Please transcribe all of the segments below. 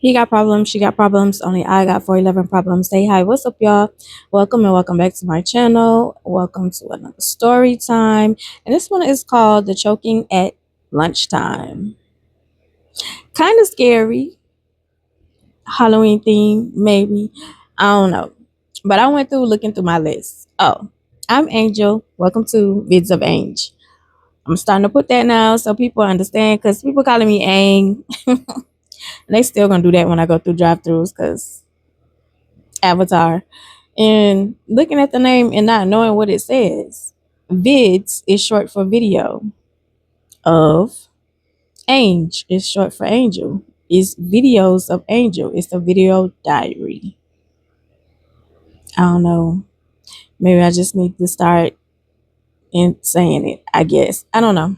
He got problems, she got problems, only I got 411 problems. Say hi, what's up, y'all? Welcome and welcome back to my channel. Welcome to another story time. And this one is called The Choking at Lunchtime. Kind of scary, Halloween theme, maybe. I don't know. But I went through looking through my list. Oh, I'm Angel. Welcome to Vids of Ange. I'm starting to put that now so people understand because people calling me Ang. And they still gonna do that when I go through drive-throughs because Avatar. And looking at the name and not knowing what it says. Vids is short for video. Of Ange is short for angel. It's videos of angel. It's a video diary. I don't know. Maybe I just need to start in saying it, I guess. I don't know.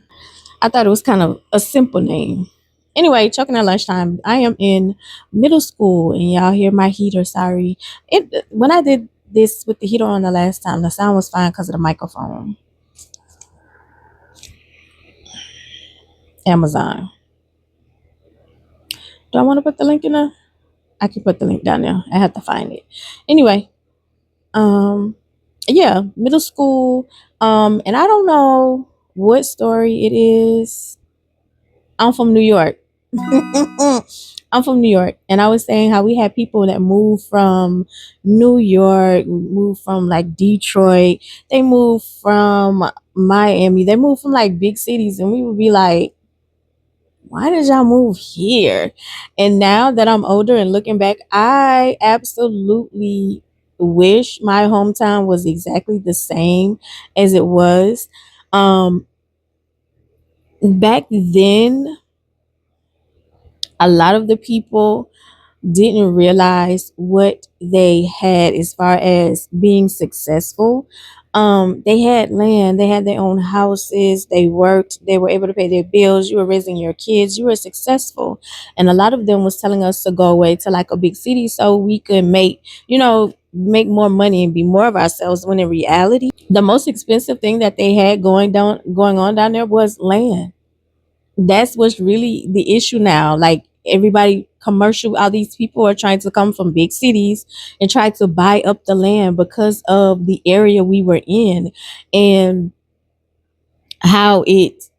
I thought it was kind of a simple name. Anyway, choking at lunchtime. I am in middle school and y'all hear my heater, sorry. It when I did this with the heater on the last time, the sound was fine because of the microphone. Amazon. Do I want to put the link in there? I can put the link down there. I have to find it. Anyway, um, yeah, middle school. And I don't know what story it is. I'm from New York. I'm from New York, and I was saying how we had people that moved from New York, moved from like Detroit, they moved from Miami, they moved from like big cities, and we would be like, why did y'all move here? And now that I'm older and looking back, I absolutely wish my hometown was exactly the same as it was. Um, Back then, a lot of the people didn't realize what they had as far as being successful. They had land, they had their own houses, they worked, they were able to pay their bills, you were raising your kids, you were successful. And a lot of them was telling us to go away to like a big city so we could make more money and be more of ourselves, when in reality, the most expensive thing that they had going on down there was land. That's what's really the issue now. Like everybody commercial, all these people are trying to come from big cities and try to buy up the land because of the area we were in and how it's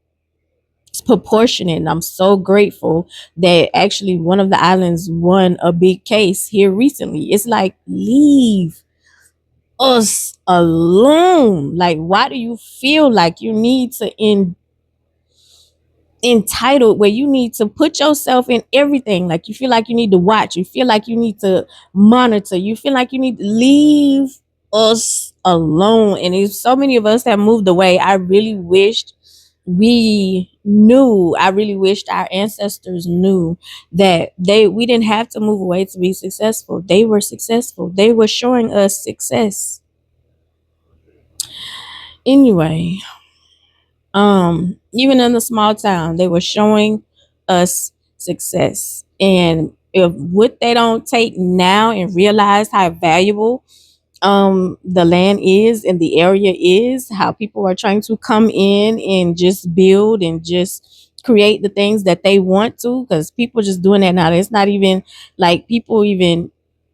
proportionate. And I'm so grateful that actually one of the islands won a big case here recently. It's like, leave us alone. Like, why do you feel like you need to entitled where you need to put yourself in everything? Like, you feel like you need to watch, you feel like you need to monitor, you feel like you need to leave us alone. And if so many of us have moved away, I really wished I really wished our ancestors knew that we didn't have to move away to be successful. They were successful, they were showing us success. Anyway, even in the small town, they were showing us success. And if what they don't take now and realize how valuable the land is and the area is, how people are trying to come in and just build and just create the things that they want to, because people just doing that now. It's not even like people even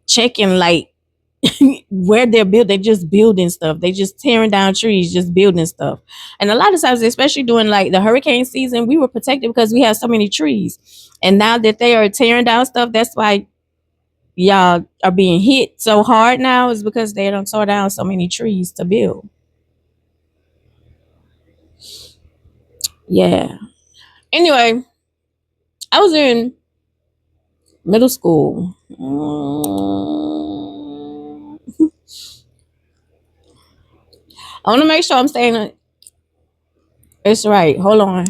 checking like where they're built. They just building stuff, they just tearing down trees, just building stuff. And a lot of times, especially during like the hurricane season, we were protected because we have so many trees. And now that they are tearing down stuff, that's why y'all are being hit so hard now, is because they don't tear down so many trees to build. Yeah. Anyway, I was in middle school. I want to make sure I'm saying it's right. Hold on.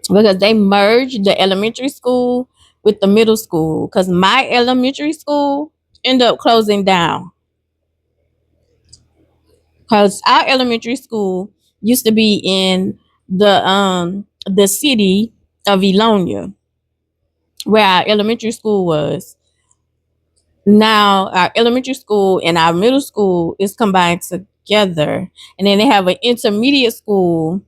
Because they merged the elementary school with the middle school, because my elementary school ended up closing down because our elementary school used to be in the city of Elonia, where our elementary school was. Now our elementary school and our middle school is combined together. And then they have an intermediate school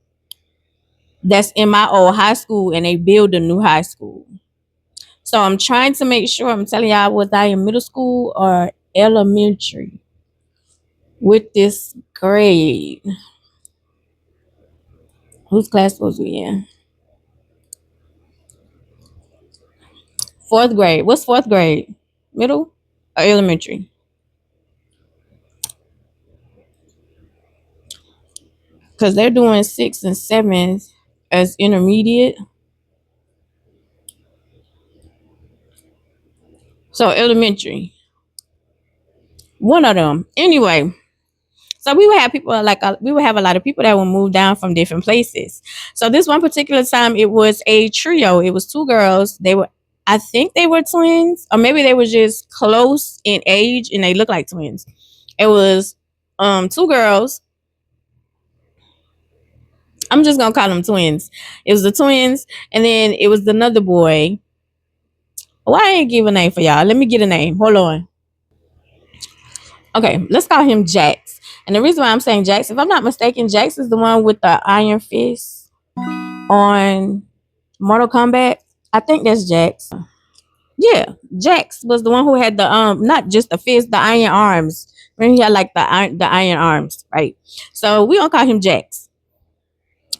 that's in my old high school, and they build a new high school. So I'm trying to make sure, I'm telling y'all, was I in middle school or elementary with this grade? Whose class was we in? Fourth grade. What's fourth grade? Middle or elementary? Because they're doing sixth and seventh as intermediate. So elementary. One of them. Anyway, so we would have people like we would have a lot of people that would move down from different places. So this one particular time, it was a trio. It was two girls. They were, I think they were twins, or maybe they were just close in age and they looked like twins. It was two girls. I'm just gonna call them twins. It was the twins, and then it was another boy. Why I ain't give a name for y'all? Let me get a name. Hold on. Okay, let's call him Jax. And the reason why I'm saying Jax, if I'm not mistaken, Jax is the one with the iron fist on Mortal Kombat. I think that's Jax. Yeah, Jax was the one who had the not just the fist, the iron arms. When he had like the iron arms, right? So we don't call him Jax.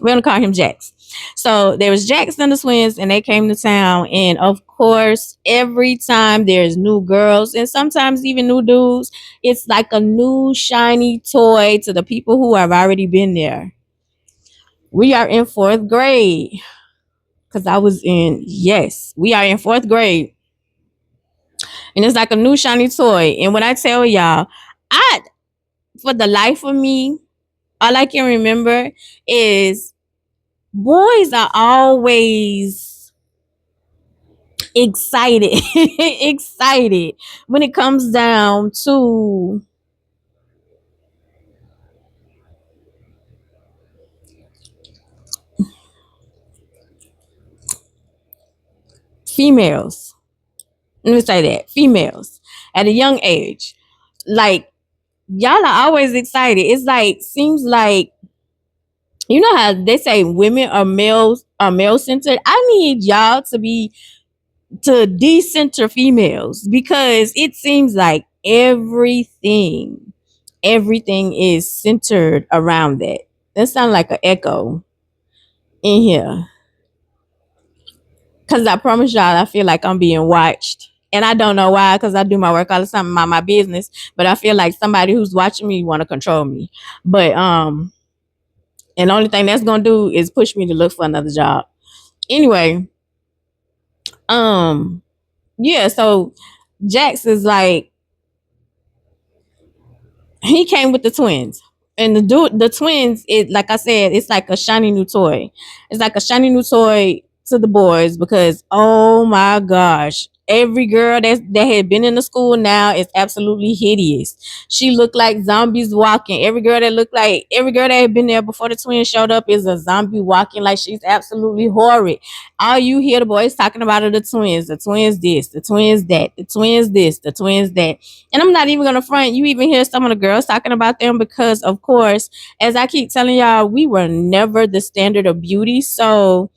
We're gonna call him Jax. So there was Jax and the twins, and they came to town. And of course, every time there's new girls and sometimes even new dudes, it's like a new shiny toy to the people who have already been there. We are in fourth grade because I was in, yes, we are in fourth grade, and it's like a new shiny toy. And when I tell y'all, I, for the life of me, all I can remember is boys are always excited excited when it comes down to females. Let me say that, females at a young age, like, y'all are always excited. It's like, seems like, you know how they say women are male centered. I need y'all to be, to decenter females, because it seems like everything is centered around that. That sounds like an echo in here. Cause I promise y'all, I feel like I'm being watched. And I don't know why, because I do my work all the time, mind my business. But I feel like somebody who's watching me want to control me. But and the only thing that's gonna do is push me to look for another job. Anyway, um, yeah, so Jax is like, he came with the twins. And the twins, it, like I said, it's like a shiny new toy. It's like a shiny new toy to the boys, because oh my gosh, every girl that had been in the school now is absolutely hideous. She looked like zombies walking. Every girl that had been there before the twins showed up is a zombie walking, like she's absolutely horrid. All you hear the boys talking about are the twins this, the twins that, the twins this, the twins that. And I'm not even gonna front. You even hear some of the girls talking about them because, of course, as I keep telling y'all, we were never the standard of beauty. So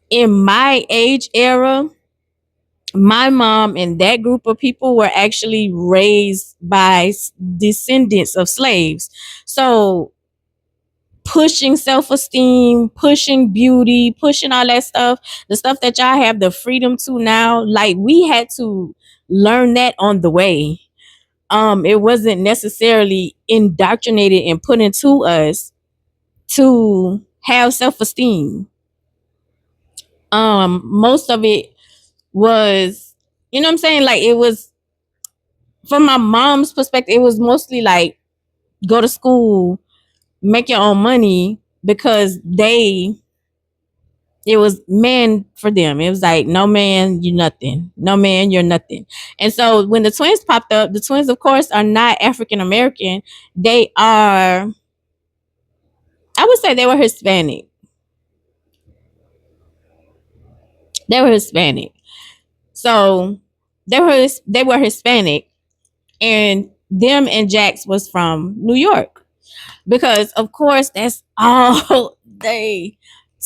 in my age era, my mom and that group of people were actually raised by descendants of slaves. So pushing self-esteem, pushing beauty, pushing all that stuff, the stuff that y'all have the freedom to now, like, we had to learn that on the way. It wasn't necessarily indoctrinated and put into us to have self-esteem. Most of it was, you know what I'm saying, like, it was, from my mom's perspective, it was mostly like, go to school, make your own money, because it was man for them. It was like, no man, you nothing. No man, you're nothing. And so when the twins popped up, the twins, of course, are not African American. They are, I would say they were Hispanic. They were Hispanic. So they were Hispanic. And them and Jax was from New York, because of course that's all they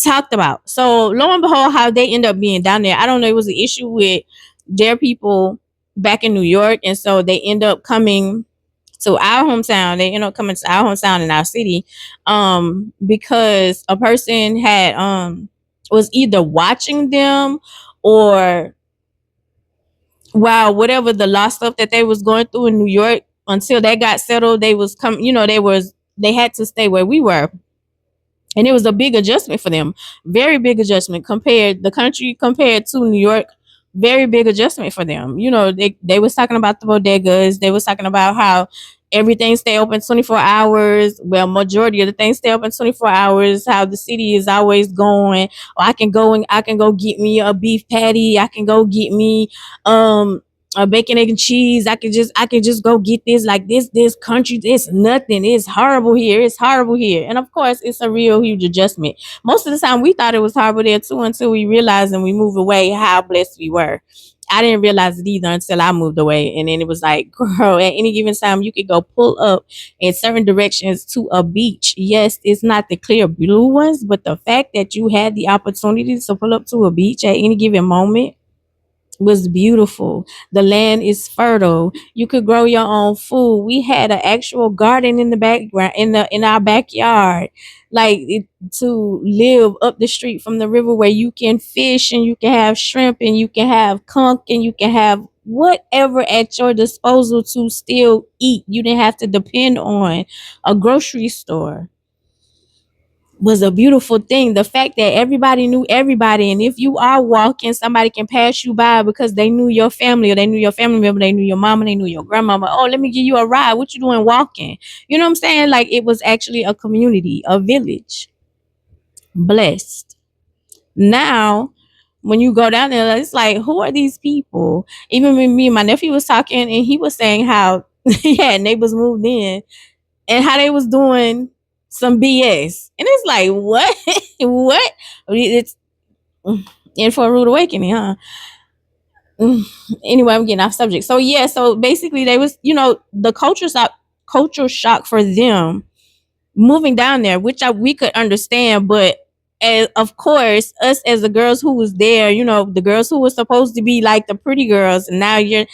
talked about. So lo and behold, how they end up being down there, I don't know. It was an issue with their people back in New York, and so they end up coming to our hometown. They end up coming to our hometown in our city, because a person had was either watching them, or wow, whatever the law stuff that they was going through in New York, until they got settled, they was come, they had to stay where we were. And it was a big adjustment for them, very big adjustment, compared the country compared to New York. Very big adjustment for them. They was talking about the bodegas. They was talking about how everything stay open 24 hours. Well, majority of the things stay open 24 hours. How the city is always going. Or I can go get me a beef patty. I can go get me a bacon, egg, and cheese. I can just go get this. Like this country, it's nothing. It's horrible here. It's horrible here. And of course, it's a real huge adjustment. Most of the time, we thought it was horrible there too, until we realized and we moved away how blessed we were. I didn't realize it either until I moved away. And then it was like, girl, at any given time, you could go pull up in certain directions to a beach. Yes, it's not the clear blue ones, but the fact that you had the opportunity to pull up to a beach at any given moment was beautiful. The land is fertile. You could grow your own food. We had an actual garden in the background, in our backyard. To live up the street from the river, where you can fish and you can have shrimp and you can have conch and you can have whatever at your disposal to still eat. You didn't have to depend on a grocery store. Was a beautiful thing. The fact that everybody knew everybody, and if you are walking, somebody can pass you by because they knew your family, or they knew your family member, they knew your mama, they knew your grandmama. Oh, let me give you a ride. What you doing walking? You know what I'm saying? Like, it was actually a community, a village. Blessed. Now, when you go down there, it's like, who are these people? Even when me and my nephew was talking, and he was saying how he had neighbors moved in, and how they was doing some BS. And it's like, what? What? It's in for a rude awakening, huh? Anyway, I'm getting off subject. So yeah, so basically they was, the culture shock for them moving down there, which we could understand, but of course, us as the girls who was there, the girls who were supposed to be like the pretty girls, and now you're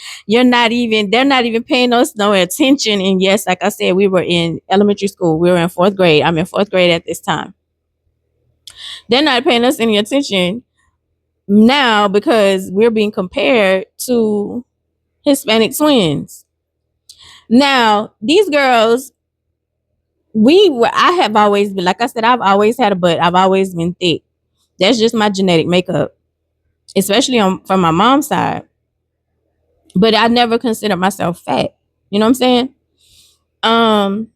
not even, they're not even paying us no attention. And yes, like I said, we were in elementary school. We were in fourth grade. I'm in fourth grade at this time. They're not paying us any attention now because we're being compared to Hispanic twins. Now, these girls, I have always been, like I said, I've always had a butt. I've always been thick. That's just my genetic makeup, especially from my mom's side. But I never considered myself fat. You know what I'm saying? Um,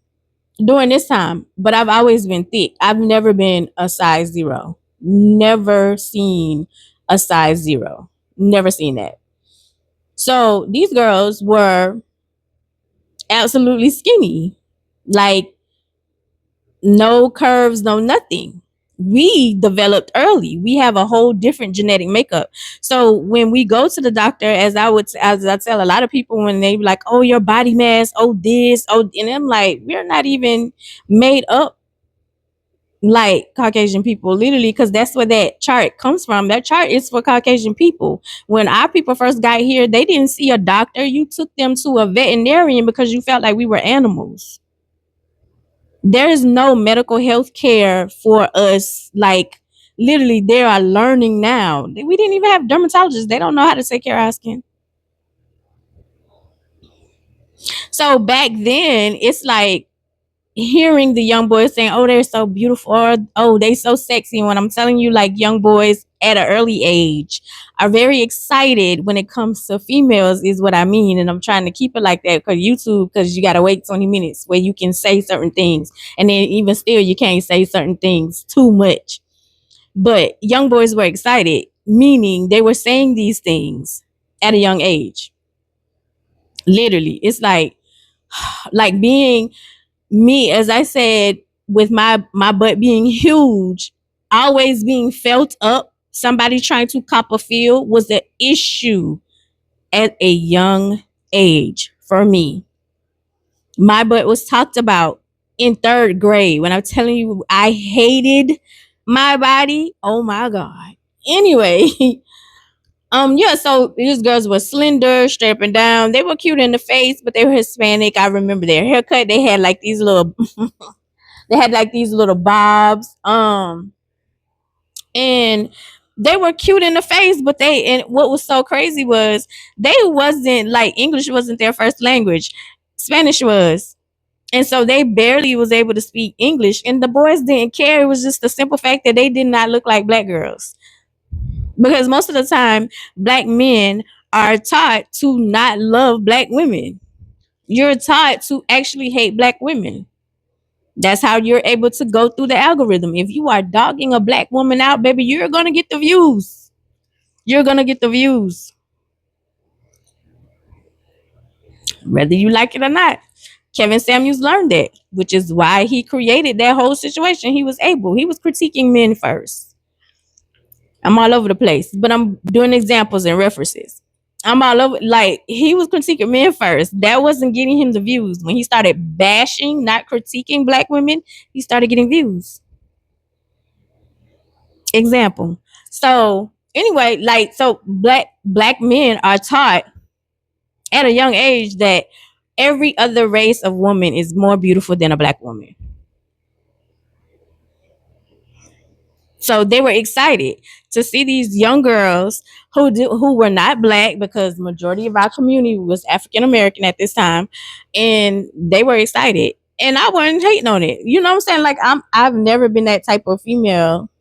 During this time, but I've always been thick. I've never been a size zero. Never seen a size zero. Never seen that. So these girls were absolutely skinny. Like, no curves, no nothing. We developed early. We have a whole different genetic makeup. So when we go to the doctor, as I tell a lot of people when they be like, oh, your body mass, oh this, oh, and I'm like, we're not even made up like Caucasian people, literally, because that's where that chart comes from. That chart is for Caucasian people. When our people first got here, they didn't see a doctor. You took them to a veterinarian because you felt like we were animals. There is no medical health care for us. Like, literally, they are learning now. We didn't even have dermatologists. They don't know how to take care of our skin. So back then, it's like hearing the young boys saying, oh, they're so beautiful, or oh, they so sexy. When I'm telling you, like, young boys at an early age are very excited when it comes to females, is what I mean. And I'm trying to keep it like that because YouTube, because you got to wait 20 minutes where you can say certain things. And then even still, you can't say certain things too much. But young boys were excited, meaning they were saying these things at a young age. Literally, it's like being me, as I said, with my butt being huge, always being felt up, somebody trying to cop a feel was an issue at a young age for me. My butt was talked about in third grade. When I'm telling you, I hated my body. Oh my God. Anyway, yeah, so these girls were slender, straight up and down. They were cute in the face, but they were Hispanic. I remember their haircut. They had like these little they had like these little bobs. And they were cute in the face, but they and what was so crazy was they wasn't like English wasn't their first language. Spanish was. And so they barely was able to speak English. And the boys didn't care. It was just the simple fact that they did not look like black girls. Because most of the time, black men are taught to not love black women. You're taught to actually hate black women. That's how you're able to go through the algorithm. If you are dogging a black woman out, baby, you're going to get the views. You're going to get the views, whether you like it or not. Kevin Samuels learned that, which is why he created that whole situation. He was critiquing men first. I'm all over the place, but I'm doing examples and references. I'm all over, like, he was critiquing men first. That wasn't getting him the views. When he started bashing, not critiquing black women, he started getting views. Example. So anyway, like, so black men are taught at a young age that every other race of woman is more beautiful than a black woman. So they were excited to see these young girls who were not black, because majority of our community was African American at this time, and they were excited. And I wasn't hating on it. You know what I'm saying? Like, I've never been that type of female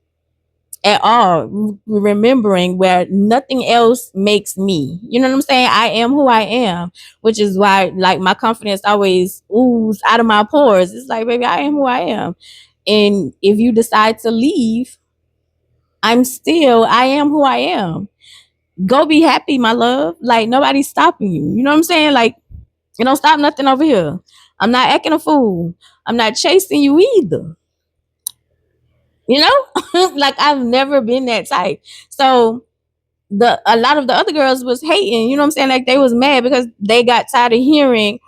at all, remembering where nothing else makes me. You know what I'm saying? I am who I am, which is why, like, my confidence always oozes out of my pores. It's like, baby, I am who I am. And if you decide to leave, I am who I am. Go be happy, my love. Like, nobody's stopping you. You know what I'm saying? Like, you don't stop nothing over here. I'm not acting a fool. I'm not chasing you either. You know? Like, I've never been that type. So a lot of the other girls was hating, you know what I'm saying? Like, they was mad because they got tired of hearing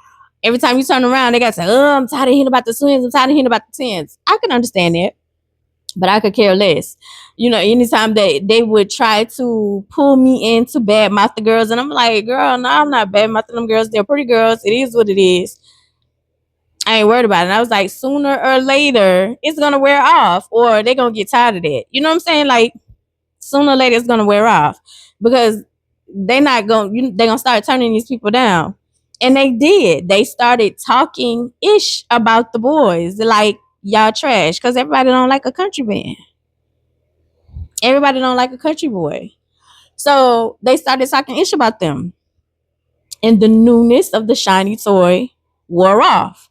every time you turn around, they got to say, oh, I'm tired of hearing about the twins, I'm tired of hearing about the tens. I can understand that, but I could care less. You know, anytime that they would try to pull me into bad mouth the girls, and I'm like, girl, no, I'm not bad mouthing them girls. They're pretty girls. It is what it is. I ain't worried about it. And I was like, sooner or later, it's gonna wear off, or they're gonna get tired of that. You know what I'm saying? Like, sooner or later, it's gonna wear off, because they're gonna start turning these people down. And they did. They started talking ish about the boys, like, y'all trash, because everybody don't like a country band. Everybody don't like a country boy. So they started talking ish about them. And the newness of the shiny toy wore off.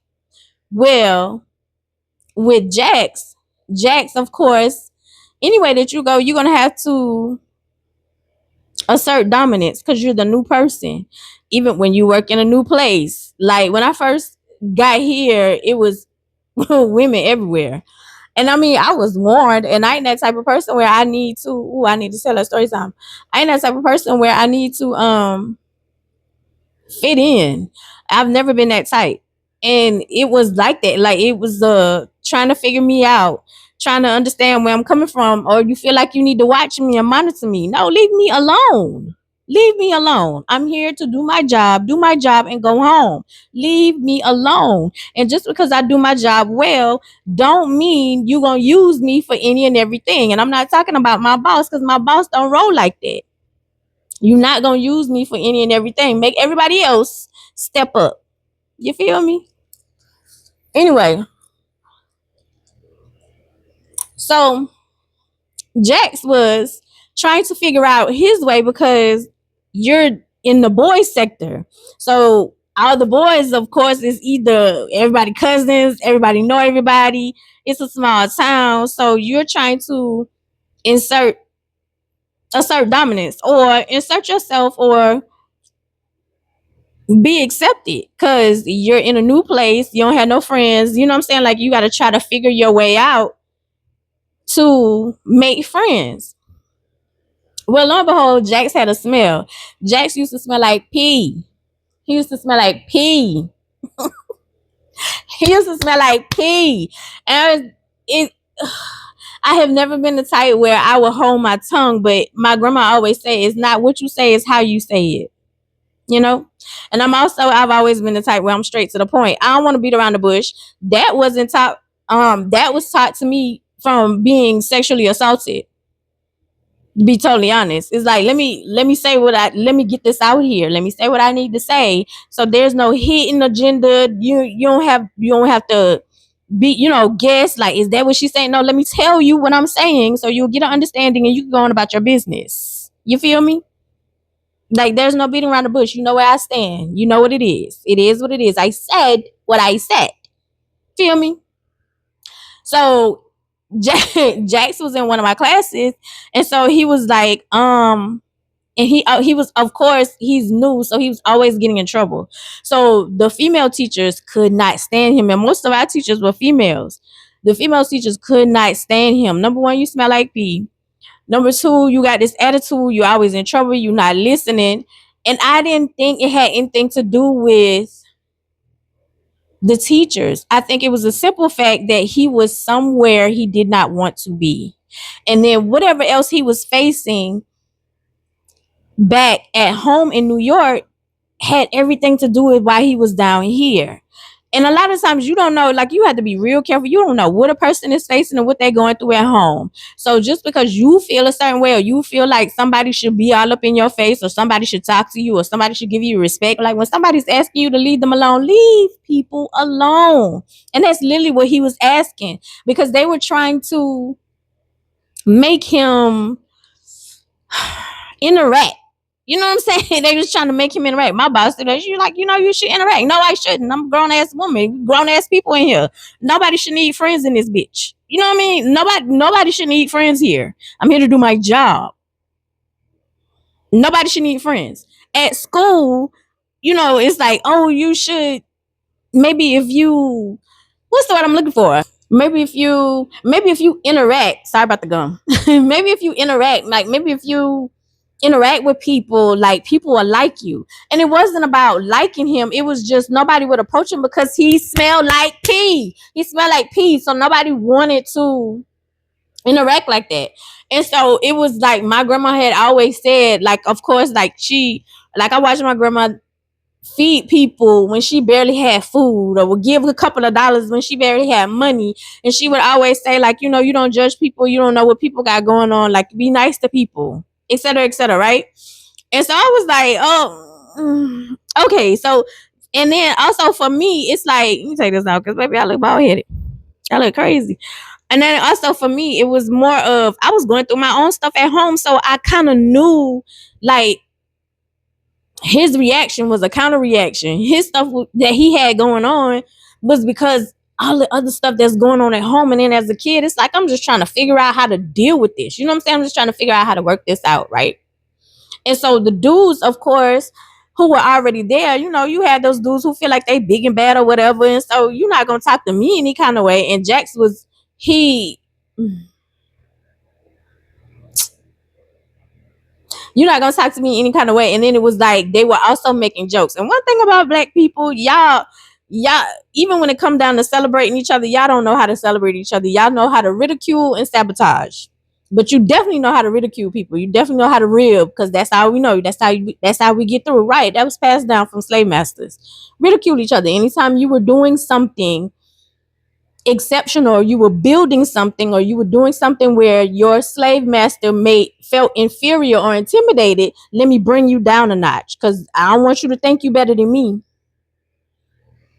Well, with Jax, of course, anyway that you go, you're gonna have to assert dominance because you're the new person. Even when you work in a new place. Like, when I first got here, it was women everywhere. And I mean, I was warned, and I ain't that type of person where I need to. Ooh, I need to tell a story time. I ain't that type of person where I need to fit in. I've never been that type, and it was like that. Like, it was trying to figure me out, trying to understand where I'm coming from, or you feel like you need to watch me and monitor me. No, leave me alone. Leave me alone. I'm here to do my job, and go home. Leave me alone. And just because I do my job well, don't mean you gonna use me for any and everything. And I'm not talking about my boss, because my boss don't roll like that. You're not gonna use me for any and everything. Make everybody else step up. You feel me? Anyway, so Jax was trying to figure out his way, because you're in the boys sector. So all the boys, of course, is either everybody cousins, everybody know everybody. It's a small town, so you're trying to insert assert dominance, or insert yourself, or be accepted, because you're in a new place, you don't have no friends. You know what I'm saying? Like, you got to try to figure your way out to make friends. Well, lo and behold, Jax had a smell. Jax used to smell like pee. He used to smell like pee. He used to smell like pee. And it I have never been the type where I would hold my tongue, but my grandma always say it's not what you say, it's how you say it. You know? And I've always been the type where I'm straight to the point. I don't want to beat around the bush. That wasn't taught that was taught to me from being sexually assaulted. To be totally honest, it's like let me get this out here. Let me say what I need to say. So there's no hidden agenda. You don't have to be, guess like, is that what she's saying? No, let me tell you what I'm saying so you'll get an understanding and you can go on about your business. You feel me? Like, there's no beating around the bush. You know where I stand. You know what it is. It is what it is. I said what I said. Feel me? So Jax was in one of my classes, and so he was like, and he was, of course, he's new, so he was always getting in trouble. So the female teachers could not stand him, and most of our teachers were females. The female teachers could not stand him. Number one, you smell like pee. Number two, you got this attitude. You're always in trouble. You're not listening. And I didn't think it had anything to do with the teachers. I think it was a simple fact that he was somewhere he did not want to be. And then whatever else he was facing back at home in New York had everything to do with why he was down here. And a lot of times you don't know, like, you have to be real careful. You don't know what a person is facing and what they're going through at home. So just because you feel a certain way, or you feel like somebody should be all up in your face, or somebody should talk to you, or somebody should give you respect, like when somebody's asking you to leave them alone, leave people alone. And that's literally what he was asking, because they were trying to make him interact. You know what I'm saying? They just trying to make him interact. My boss said, "You like, you should interact." No, I shouldn't. I'm a grown ass woman, grown ass people in here. Nobody should need friends in this bitch. You know what I mean? Nobody should need friends here. I'm here to do my job. Nobody should need friends. At school, it's like, oh, you should, maybe if you, what's the word I'm looking for? Maybe if you interact, sorry about the gum. Maybe if you interact, like maybe if you interact with people, like, people will like you. And it wasn't about liking him. It was just nobody would approach him because he smelled like pee. He smelled like pee. So nobody wanted to interact like that. And so it was like my grandma had always said, like, of course, like I watched my grandma feed people when she barely had food, or would give a couple of dollars when she barely had money. And she would always say, like, you don't judge people. You don't know what people got going on. Like, be nice to people, etc., right? And so I was like, oh, okay. So, and then also for me, it's like, let me take this out because maybe I look bald headed. I look crazy. And then also for me, it was more of, I was going through my own stuff at home. So I kind of knew, like, his reaction was a counter reaction. His stuff that he had going on was because all the other stuff that's going on at home. And then as a kid, it's like, I'm just trying to figure out how to deal with this. You know what I'm saying? I'm just trying to figure out how to work this out, right? And so the dudes, of course, who were already there, you had those dudes who feel like they big and bad or whatever. And so you're not going to talk to me any kind of way. And Jax was, you're not gonna talk to me any kind of way. And then it was like they were also making jokes. And one thing about black people, y'all, even when it come down to celebrating each other, y'all don't know how to celebrate each other. Y'all know how to ridicule and sabotage. But you definitely know how to ridicule people. You definitely know how to rib, because that's how we know. That's how we get through, right? That was passed down from slave masters. Ridicule each other. Anytime you were doing something exceptional, you were building something, or you were doing something where your slave master felt inferior or intimidated, let me bring you down a notch, because I don't want you to think you better than me,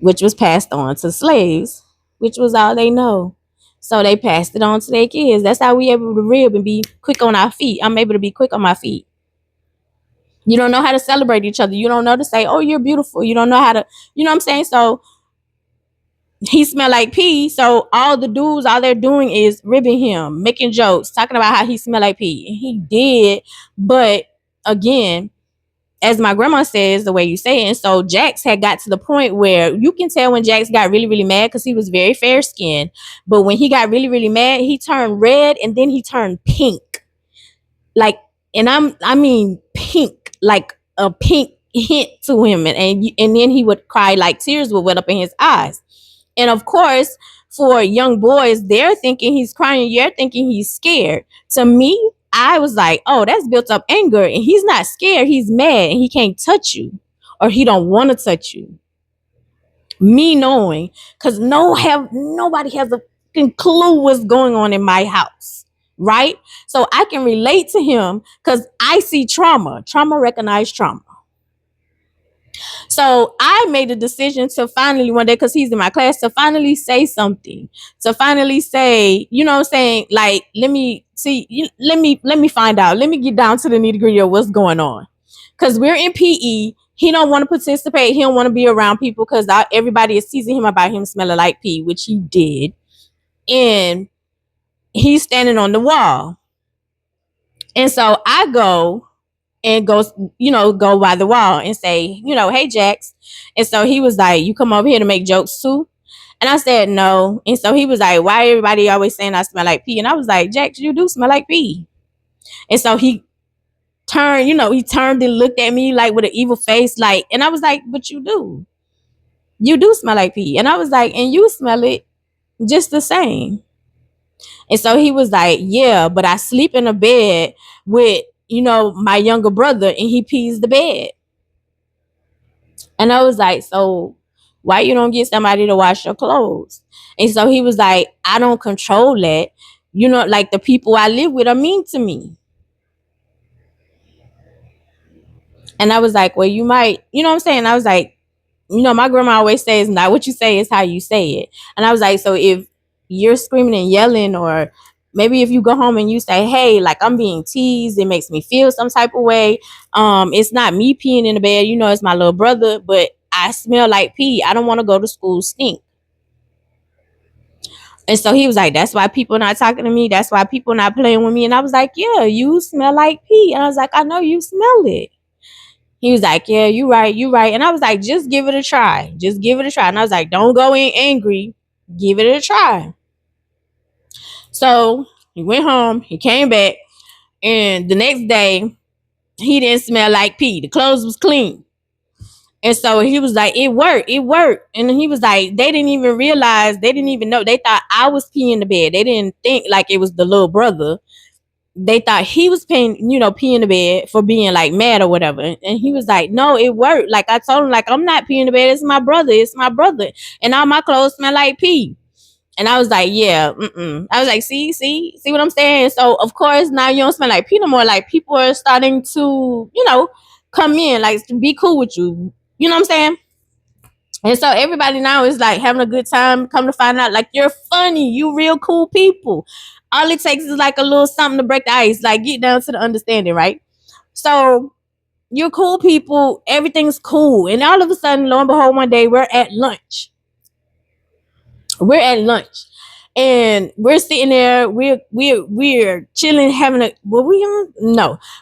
which was passed on to slaves, which was all they know. So they passed it on to their kids. That's how we able to rib and be quick on our feet. I'm able to be quick on my feet. You don't know how to celebrate each other. You don't know to say, oh, you're beautiful. You don't know how to, you know what I'm saying? So he smelled like pee. So all the dudes, all they're doing is ribbing him, making jokes, talking about how he smelled like pee. And he did. But again, as my grandma says, the way you say it. And so Jax had got to the point where you can tell when Jax got really, really mad, because he was very fair skinned. But when he got really, really mad, he turned red and then he turned pink. Like, and I mean pink, like a pink hint to him. And then he would cry, like tears would wet up in his eyes. And of course, for young boys, they're thinking he's crying, you're thinking he's scared. To me, I was like, oh, that's built up anger. And he's not scared, he's mad and he can't touch you or he don't want to touch you. Me knowing, because nobody has a fucking clue what's going on in my house. Right? So I can relate to him because I see trauma. Trauma recognize trauma. So I made a decision to finally one day, because he's in my class, to finally say something, to finally say, you know what I'm saying? Like, let me see, let me find out. Let me get down to the nitty gritty of what's going on. Because we're in PE. He don't want to participate. He don't want to be around people because everybody is teasing him about him smelling like pee, which he did. And he's standing on the wall. And so I go and go by the wall and say, hey, Jax. And so he was like, you come over here to make jokes too? And I said, no. And so he was like, why everybody always saying I smell like pee? And I was like, Jax, you do smell like pee. And so he turned and looked at me like with an evil face, like, and I was like, but you do smell like pee. And I was like, and you smell it just the same. And so he was like, yeah, but I sleep in a bed with, my younger brother and he pees the bed. And I was like, so why you don't get somebody to wash your clothes? And so he was like, I don't control that. Like the people I live with are mean to me. And I was like, well, you might, you know what I'm saying? I was like, my grandma always says, not what you say is how you say it. And I was like, so if you're screaming and yelling, or maybe if you go home and you say, hey, like I'm being teased, it makes me feel some type of way. It's not me peeing in the bed, it's my little brother, but I smell like pee. I don't want to go to school stink. And so he was like, that's why people not talking to me. That's why people not playing with me. And I was like, yeah, you smell like pee. And I was like, I know you smell it. He was like, yeah, you right. And I was like, just give it a try. Just give it a try. And I was like, don't go in angry. Give it a try. So he went home. He came back. And the next day, he didn't smell like pee. The clothes was clean. And so he was like, it worked. And he was like, they didn't even realize. They didn't even know. They thought I was peeing in the bed. They didn't think like it was the little brother. They thought he was peeing the bed for being like mad or whatever. And he was like, no, it worked. Like I told him, like, I'm not peeing the bed. It's my brother. And all my clothes smell like pee. And I was like, yeah, I was like, see what I'm saying? So of course now you don't smell like pee no more. Like people are starting to, come in, like to be cool with you. You know what I'm saying? And so everybody now is like having a good time. Come to find out, like, you're funny. You real cool people. All it takes is like a little something to break the ice. Like get down to the understanding, right? So you're cool people. Everything's cool. And all of a sudden, lo and behold, one day we're at lunch. And we're sitting there, we're chilling, having a we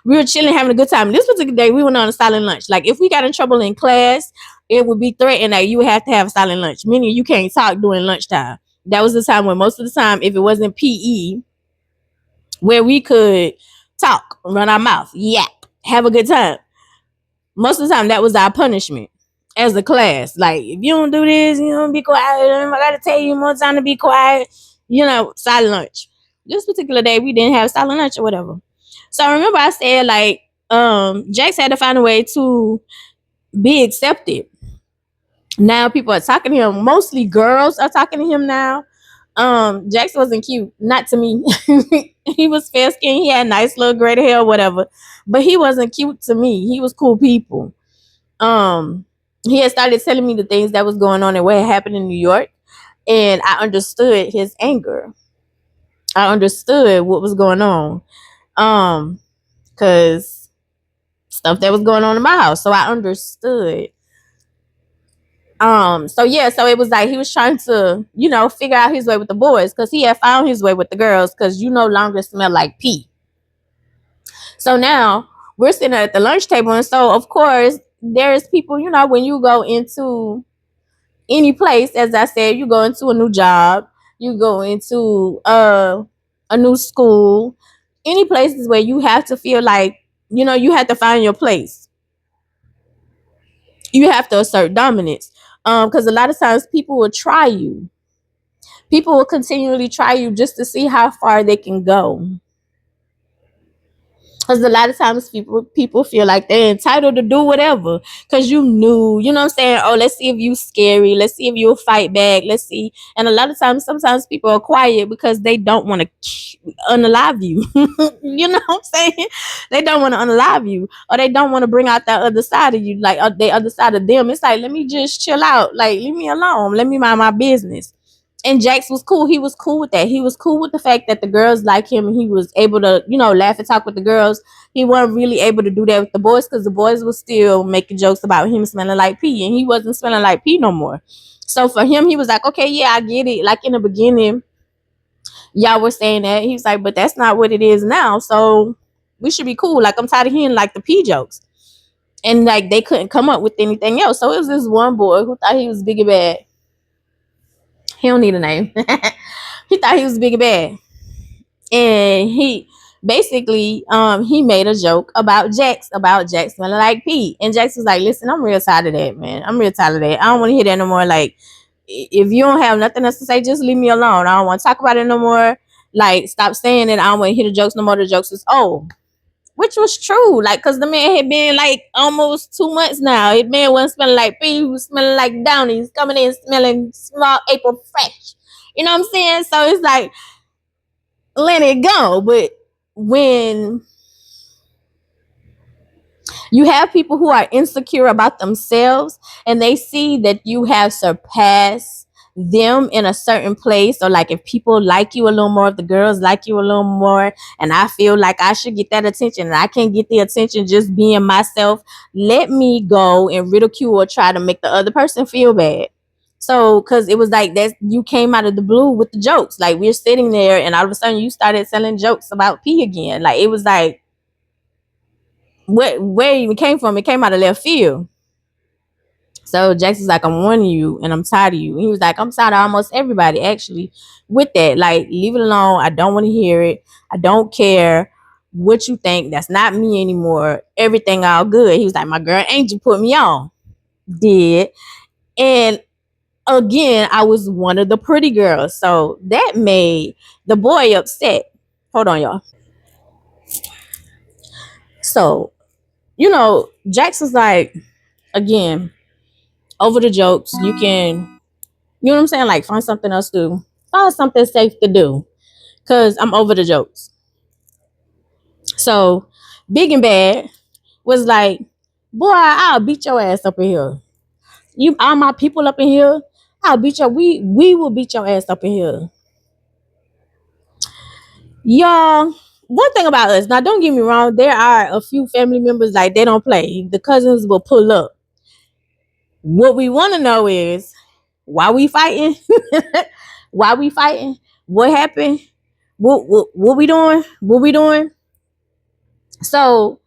were chilling, having a good time. This particular day, we went on a silent lunch. Like if we got in trouble in class, it would be threatened that you would have to have a silent lunch, meaning you can't talk during lunchtime. That was the time when most of the time, if it wasn't PE, where we could talk, run our mouth, yap, have a good time. Most of the time, that was our punishment as a class. Like, if you don't do this, be quiet. I gotta tell you more time to be quiet. Silent lunch. This particular day, we didn't have silent lunch or whatever. So I remember I said, like, Jax had to find a way to be accepted. Now people are talking to him. Mostly girls are talking to him now. Jax wasn't cute, not to me. He was fair skinned. He had nice little gray hair, whatever. But he wasn't cute to me. He was cool people. He had started telling me the things that was going on and what had happened in New York, and I understood his anger. I understood what was going on, because stuff that was going on in my house. So I understood. So it was like he was trying to, figure out his way with the boys, because he had found his way with the girls, because you no longer smell like pee. So now we're sitting at the lunch table, and so of course there's people, when you go into any place, as I said, you go into a new job, you go into a new school, any places where you have to feel like, you have to find your place. You have to assert dominance. Because a lot of times people will try you. People will continually try you just to see how far they can go. Because a lot of times people feel like they're entitled to do whatever. Because you knew, you know what I'm saying? Oh, let's see if you scary. Let's see if you'll fight back. Let's see. And a lot of times, sometimes people are quiet because they don't want to unalive you. You know what I'm saying? They don't want to unalive you. Or they don't want to bring out that other side of you, like the other side of them. It's like, let me just chill out. Like, leave me alone. Let me mind my business. And Jax was cool. He was cool with that. He was cool with the fact that the girls like him and he was able to, laugh and talk with the girls. He wasn't really able to do that with the boys because the boys were still making jokes about him smelling like pee, and he wasn't smelling like pee no more. So for him, he was like, okay, yeah, I get it. Like in the beginning, y'all were saying that. He was like, but that's not what it is now. So we should be cool. Like, I'm tired of hearing like the pee jokes. And like they couldn't come up with anything else. So it was this one boy who thought he was big and bad. He don't need a name. He thought he was big and bad. And he basically he made a joke about Jax smelling like pee. And Jax was like, listen, I'm real tired of that, man. I'm real tired of that. I don't want to hear that no more. Like, if you don't have nothing else to say, just leave me alone. I don't want to talk about it no more. Like, stop saying it. I don't want to hear the jokes no more. The jokes is old. Which was true, like, cause the man had been like almost 2 months now. The man wasn't smelling like pee, he was smelling like Downy. He's coming in smelling small April fresh. You know what I'm saying? So it's like, let it go. But when you have people who are insecure about themselves and they see that you have surpassed them in a certain place, or like if people like you a little more, if the girls like you a little more, and I feel like I should get that attention and I can't get the attention just being myself, let me go and ridicule or try to make the other person feel bad. So, because it was like that, you came out of the blue with the jokes. Like, we're sitting there and all of a sudden you started selling jokes about pee again. Like, it was like, where it even came from? It came out of left field. So Jackson's like, I'm warning you and I'm tired of you. And he was like, I'm tired of almost everybody actually with that. Like, leave it alone. I don't want to hear it. I don't care what you think. That's not me anymore. Everything all good. He was like, my girl Angel put me on. Did. And again, I was one of the pretty girls. So that made the boy upset. Hold on, y'all. So, Jackson's like, again, over the jokes, you can, you know what I'm saying? Like, find something else to do. Find something safe to do. Because I'm over the jokes. So, Big and Bad was like, boy, I'll beat your ass up in here. You, all my people up in here, I'll beat your, we will beat your ass up in here. Y'all, one thing about us, now don't get me wrong, there are a few family members like they don't play. The cousins will pull up. What we want to know is, why we fighting? Why we fighting? What happened? What we doing? What we doing? So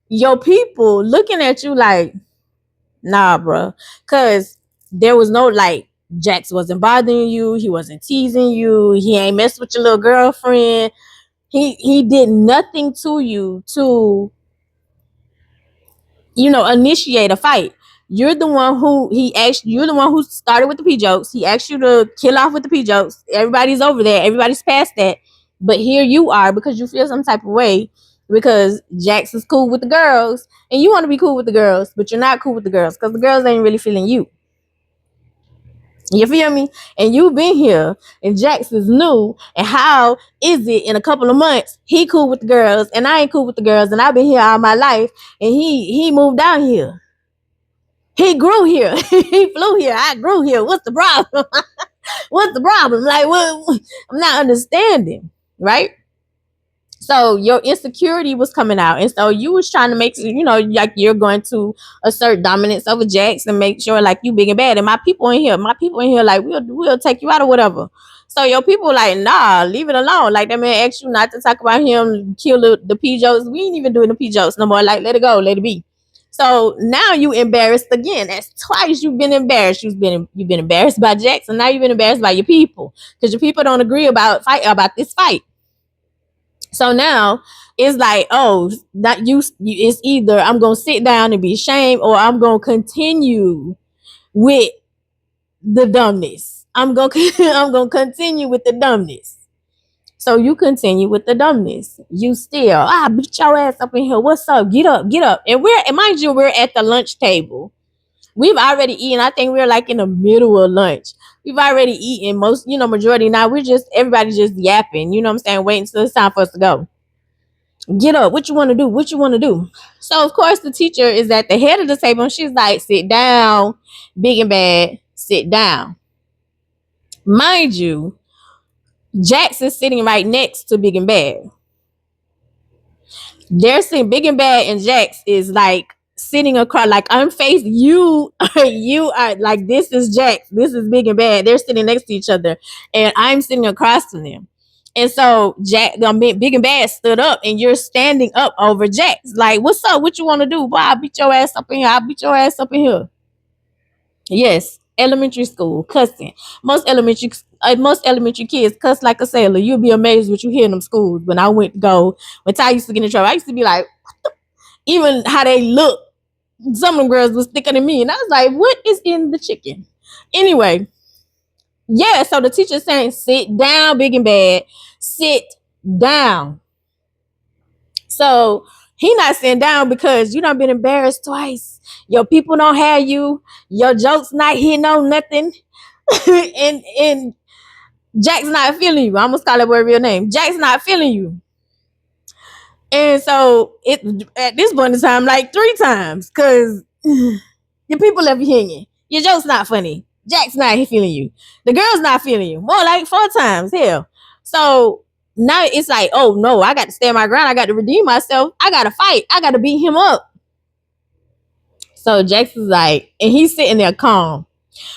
your people looking at you like, nah, bro, because there was no, like, Jax wasn't bothering you, he wasn't teasing you, he ain't messed with your little girlfriend, he did nothing to you to, initiate a fight. You're the one who you're the one who started with the P jokes. He asked you to kill off with the P jokes. Everybody's over there. Everybody's past that. But here you are because you feel some type of way because Jax is cool with the girls and you want to be cool with the girls, but you're not cool with the girls because the girls ain't really feeling you. You feel me? And you've been here and Jax is new. And how is it in a couple of months he cool with the girls and I ain't cool with the girls and I've been here all my life and he moved down here. He grew here. He flew here. I grew here. What's the problem? What's the problem? Like, what? I'm not understanding, right? So your insecurity was coming out, and so you was trying to make, like you're going to assert dominance over Jax and make sure like you big and bad. And my people in here, like we'll take you out or whatever. So your people like, nah, leave it alone. Like that man asked you not to talk about him, kill the P jokes. We ain't even doing the P jokes no more. Like, let it go, let it be. So now you embarrassed again. That's twice you've been embarrassed. You've been embarrassed by Jax, and now you've been embarrassed by your people because your people don't agree about this fight. So now it's like, oh, that you. It's either I'm gonna sit down and be ashamed, or I'm gonna continue with the dumbness. I'm gonna I'm gonna continue with the dumbness. So you continue with the dumbness. You still beat your ass up in here. What's up? Get up, get up. And mind you, we're at the lunch table. We've already eaten. I think we're like in the middle of lunch. We've already eaten most, majority. Now we're just everybody just yapping. You know what I'm saying? Waiting till it's time for us to go. Get up. What you want to do? What you want to do? So of course the teacher is at the head of the table and she's like, sit down, big and bad, sit down. Mind you, Jax is sitting right next to Big and Bad. They're sitting Big and Bad and Jax is like sitting across, like I'm facing you. You are like, this is Jax, this is Big and Bad. They're sitting next to each other, and I'm sitting across from them. And so Big and Bad stood up, and you're standing up over Jax. Like, what's up? What you want to do? Boy, I'll beat your ass up in here. I'll beat your ass up in here. Yes, elementary school cussing. Most elementary kids cuss like a sailor. You'll be amazed what you hear in them schools. When Ty used to get in trouble, I used to be like, even how they look. Some of them girls was thicker than me, and I was like, what is in the chicken? Anyway, yeah. So the teacher's saying, sit down, Big and Bad, sit down. So he not sitting down because you done been embarrassed twice. Your people don't have you. Your jokes not hitting on nothing. and Jack's not feeling you. I almost call that boy real name. Jack's not feeling you. And so at this point in time, like 3 times, because your people left you hanging. Your joke's not funny. Jack's not feeling you. The girl's not feeling you. More like 4 times. Hell. So now it's like, oh no, I got to stand my ground. I got to redeem myself. I got to fight. I got to beat him up. So Jackson's like, and he's sitting there calm.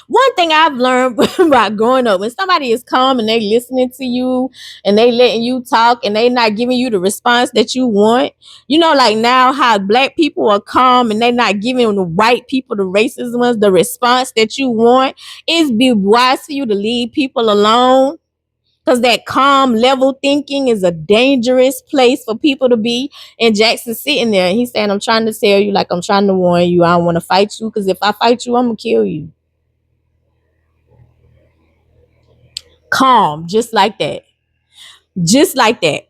One thing I've learned about growing up, when somebody is calm and they listening to you and they letting you talk and they not giving you the response that you want, like now how black people are calm and they not giving the white people, the racist ones, the response that you want, it's be wise for you to leave people alone. Because that calm level thinking is a dangerous place for people to be. And Jackson's sitting there and he's saying, I'm trying to tell you, like I'm trying to warn you, I don't want to fight you, because if I fight you, I'm going to kill you. Calm, just like that. Just like that.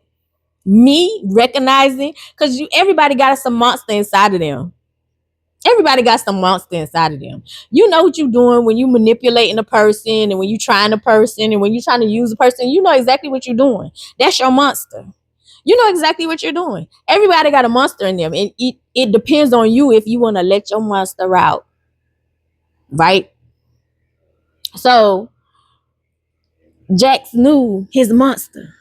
Me recognizing, because everybody got some monster inside of them. Everybody got some monster inside of them. You know what you're doing when you manipulating a person and when you trying a person and when you trying to use a person. You know exactly what you're doing. That's your monster. You know exactly what you're doing. Everybody got a monster in them. And it depends on you if you want to let your monster out. Right? So Jax knew his monster.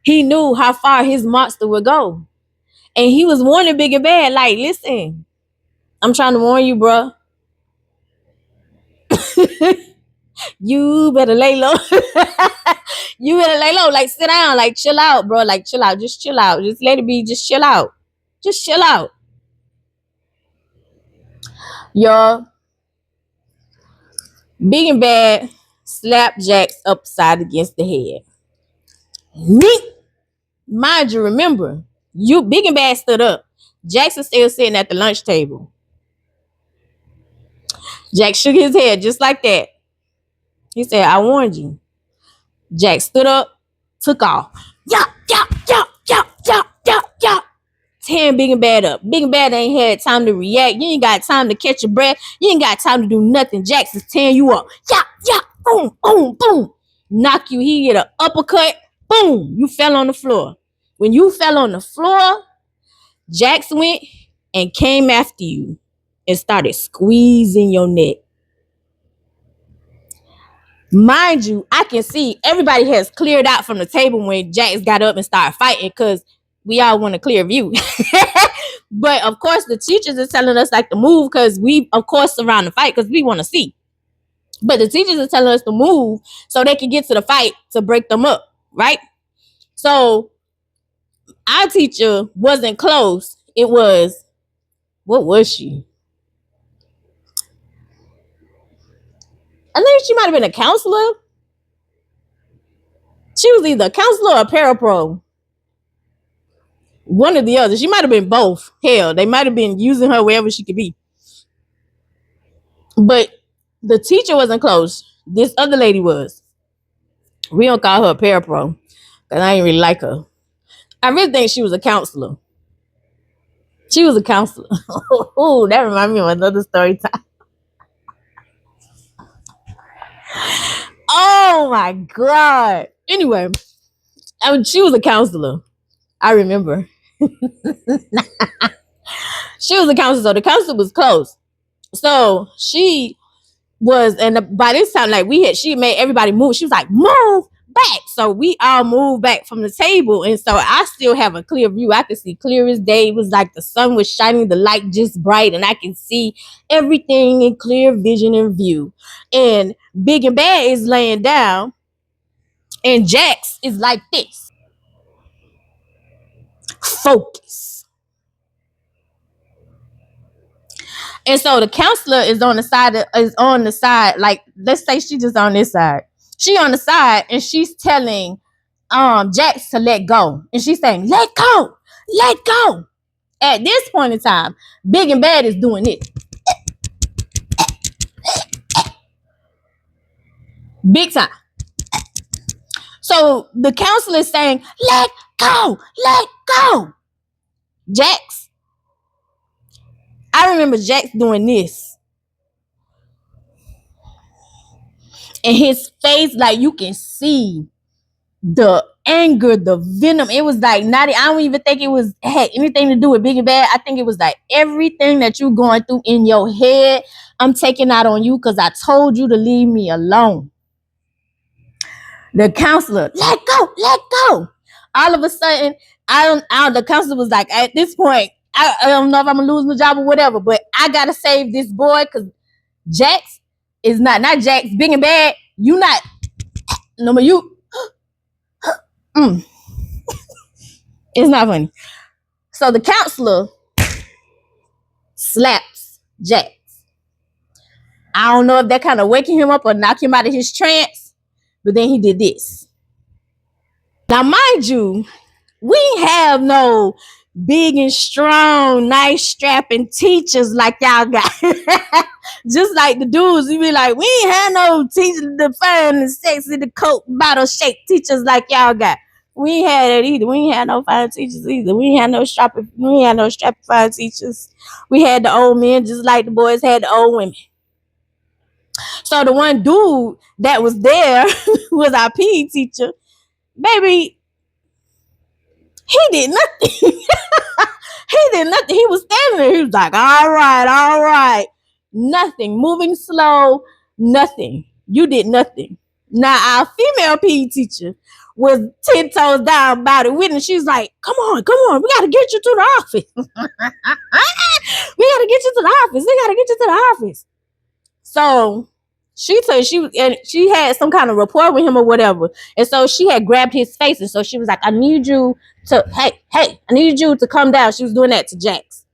He knew how far his monster would go. And he was warning Big and Bad, like, listen, I'm trying to warn you, bro. You better lay low. You better lay low. Like, sit down. Like, chill out, bro. Like, chill out. Just chill out. Just let it be. Just chill out. Just chill out. Y'all, Big and Bad slapped Jax upside against the head. Meek. Mind you, remember, Big and Bad stood up. Jackson still sitting at the lunch table. Jack shook his head just like that. He said, I warned you. Jack stood up, took off. Yup. Tearing Big and Bad up. Big and Bad ain't had time to react. You ain't got time to catch your breath. You ain't got time to do nothing. Jax is tearing you up. Yup. Boom, boom, boom. Knock you. He get an uppercut. Boom. You fell on the floor. When you fell on the floor, Jax went and came after you and started squeezing your neck. Mind you, I can see everybody has cleared out from the table when Jax got up and started fighting, because we all want a clear view. But of course, the teachers are telling us like to move, because we, of course, surround the fight because we want to see. But the teachers are telling us to move so they can get to the fight to break them up, right? So our teacher wasn't close. It was, what was she? I think she might have been a counselor. She was either a counselor or a parapro. One or the other. She might have been both. Hell, they might have been using her wherever she could be. But The teacher wasn't close. This other lady was. We don't call her a parapro because I ain't really like her. I really think she was a counselor. She was a counselor. Oh, that reminds me of another story time. Oh my God. Anyway, she was a counselor. I remember. She was a counselor. So the counselor was close. So she was, and by this time, like she made everybody move. She was like, move back. So we all moved back from the table. And so I still have a clear view. I could see clear as day. It was like the sun was shining, the light just bright, and I can see everything in clear vision and view. And Big and Bad is laying down, and Jax is like this. Focus. And so the counselor is on the side, like let's say she just on this side. She on the side and she's telling Jax to let go. And she's saying, let go, let go. At this point in time, Big and Bad is doing it. Big time. So the counselor is saying, let go, let go. Jax. I remember Jax doing this. And his face, like you can see the anger, the venom. It was like I don't even think it had anything to do with Big and Bad. I think it was like everything that you're going through in your head, I'm taking out on you because I told you to leave me alone. The counselor, let go, let go. All of a sudden, the counselor was like, at this point, I don't know if I'm gonna lose my job or whatever, but I gotta save this boy because Jax is not Jax, Big and Bad. You not, no, but you. It's not funny. So the counselor slaps Jax. I don't know if that kind of waking him up or knock him out of his trance, but then he did this. Now, mind you, we have no big and strong, nice strapping teachers like y'all got. Just like the dudes, you be like, we ain't have no teachers, the fun, the sexy, the Coke bottle shaped teachers like y'all got. We ain't had that either. We ain't had no fine teachers either. We ain't had no strapping fine teachers. We had the old men just like the boys had the old women. So the one dude that was there was our PE teacher. Baby, he did nothing. He did nothing. He was standing there. He was like, all right. Nothing. Moving slow. Nothing. You did nothing. Now, our female PE teacher was 10 toes down about it. Whitney, she's like, come on. We got to get you to the office. We got to get you to the office. So she had some kind of rapport with him or whatever. And so she had grabbed his face. And so she was like, I need you to come down. She was doing that to Jax.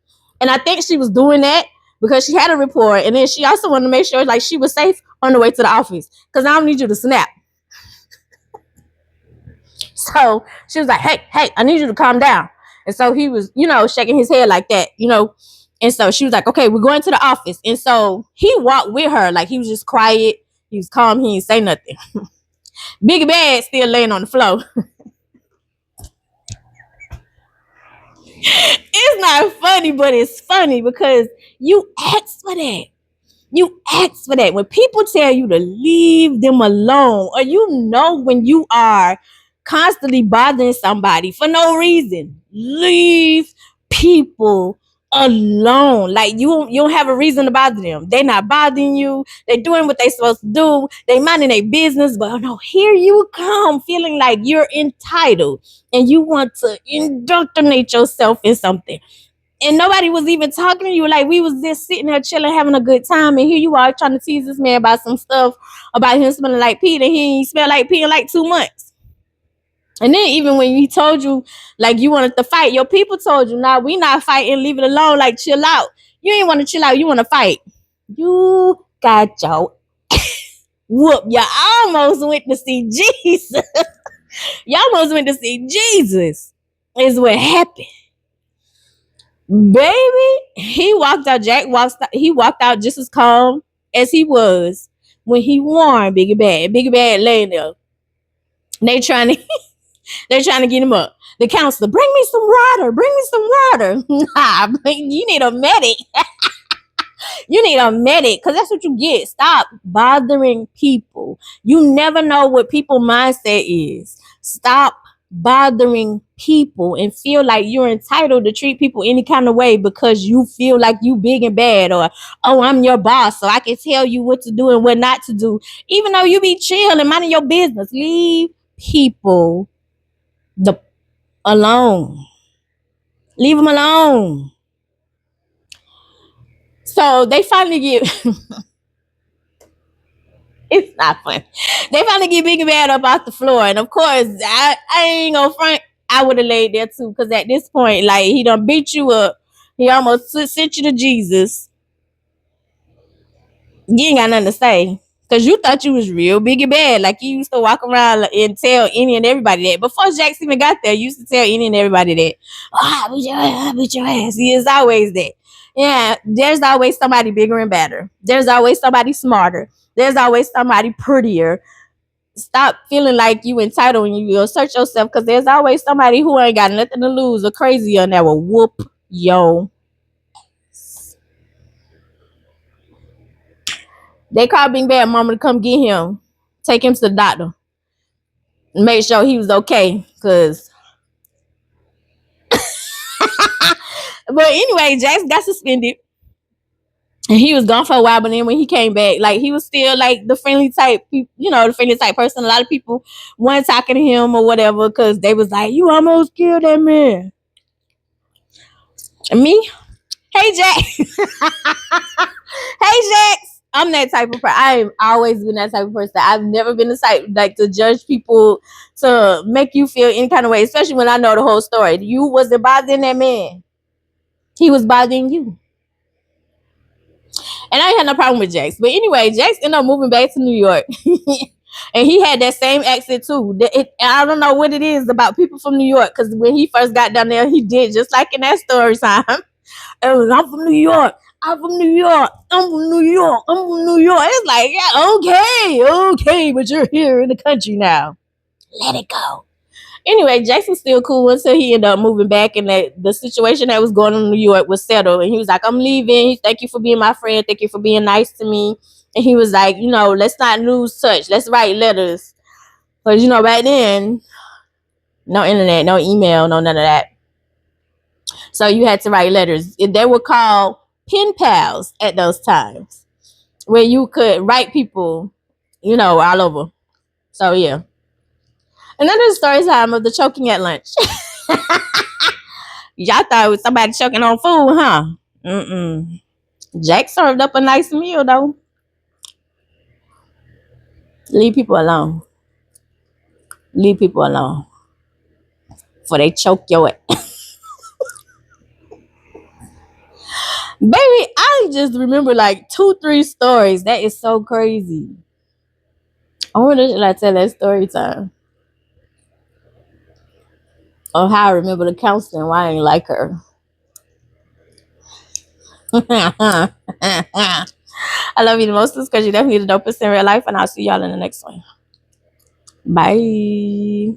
And I think she was doing that because she had a rapport. And then she also wanted to make sure like she was safe on the way to the office. Because I don't need you to snap. So she was like, hey, I need you to calm down. And so he was, shaking his head like that, And so she was like, okay, we're going to the office. And so he walked with her. Like he was just quiet. He was calm. He didn't say nothing. Big and Bad still laying on the floor. It's not funny, but it's funny because you asked for that. You ask for that. When people tell you to leave them alone, or when you are constantly bothering somebody for no reason, leave people alone. Like you don't have a reason to bother them. They're not bothering you. They're doing what they're supposed to do. They minding their business. But no, here you come feeling like you're entitled and you want to indoctrinate yourself in something. And nobody was even talking to you. Like we was just sitting there chilling, having a good time. And here you are trying to tease this man about some stuff about him smelling like pee. And he ain't smell like pee in like 2 months. And then even when he told you, like you wanted to fight, your people told you, nah, we not fighting, leave it alone, like chill out. You ain't want to chill out, you want to fight. You got your whoop. You almost went to see Jesus. You almost went to see Jesus is what happened. Baby, he walked out. He walked out just as calm as he was when he warned Biggie Bad laying there. They trying to they're trying to get him up. The counselor, bring me some water, bring me some water. Nah, you need a medic. You need a medic, because that's what you get. Stop bothering people. You never know what people's mindset is. Stop bothering people and feel like you're entitled to treat people any kind of way because you feel like you big and bad, or oh, I'm your boss so I can tell you what to do and what not to do, even though you be chill and minding your business. Leave people alone. Leave them alone. So they finally get it's not fun. They finally get Big and Bad up off the floor. And of course, I ain't gonna front. I would have laid there too. Because at this point, like, he done beat you up. He almost sent you to Jesus. You ain't got nothing to say. Because you thought you was real big and bad. Like, you used to walk around and tell any and everybody that. Before Jax even got there, you used to tell any and everybody that. Oh, I beat your ass. I beat your ass. He is always that. Yeah, there's always somebody bigger and better. There's always somebody smarter. There's always somebody prettier. Stop feeling like you entitled when you assert yourself, because there's always somebody who ain't got nothing to lose or crazier and that will whoop yo. They called Big Bad Mama to come get him, take him to the doctor, and make sure he was okay. Cause, but anyway, Jax got suspended. And he was gone for a while, but then when he came back, like, he was still like the friendly type, the friendly type person. A lot of people weren't talking to him or whatever because they was like, "You almost killed that man." And me, hey Jax, hey Jax. I'm that type of person. I've always been that type of person. I've never been the type like to judge people to make you feel any kind of way, especially when I know the whole story. You wasn't bothering that man; he was bothering you. And I had no problem with Jax. But anyway, Jax ended up moving back to New York. And he had that same accent too. I don't know what it is about people from New York, because when he first got down there, he did just like in that story time. I'm from New York. I'm from New York. I'm from New York. I'm from New York. It's like, yeah, okay, but you're here in the country now. Let it go. Anyway, Jax was still cool until he ended up moving back, and that the situation that was going on in New York was settled. And he was like, "I'm leaving. Thank you for being my friend. Thank you for being nice to me." And he was like, let's not lose touch. Let's write letters. Because, back then, no internet, no email, no none of that. So you had to write letters. They were called pen pals at those times, where you could write people, all over. So, yeah. Another story time of the choking at lunch. Y'all thought it was somebody choking on food, huh? Mm-mm. Jack served up a nice meal, though. Leave people alone. Leave people alone. Before they choke your ass. Baby, I just remember like 2-3 stories. That is so crazy. I wonder, should I tell that story time? Or how I remember the counselor and why I ain't like her. I love you the most because you're definitely the dopest in real life, and I'll see y'all in the next one. Bye.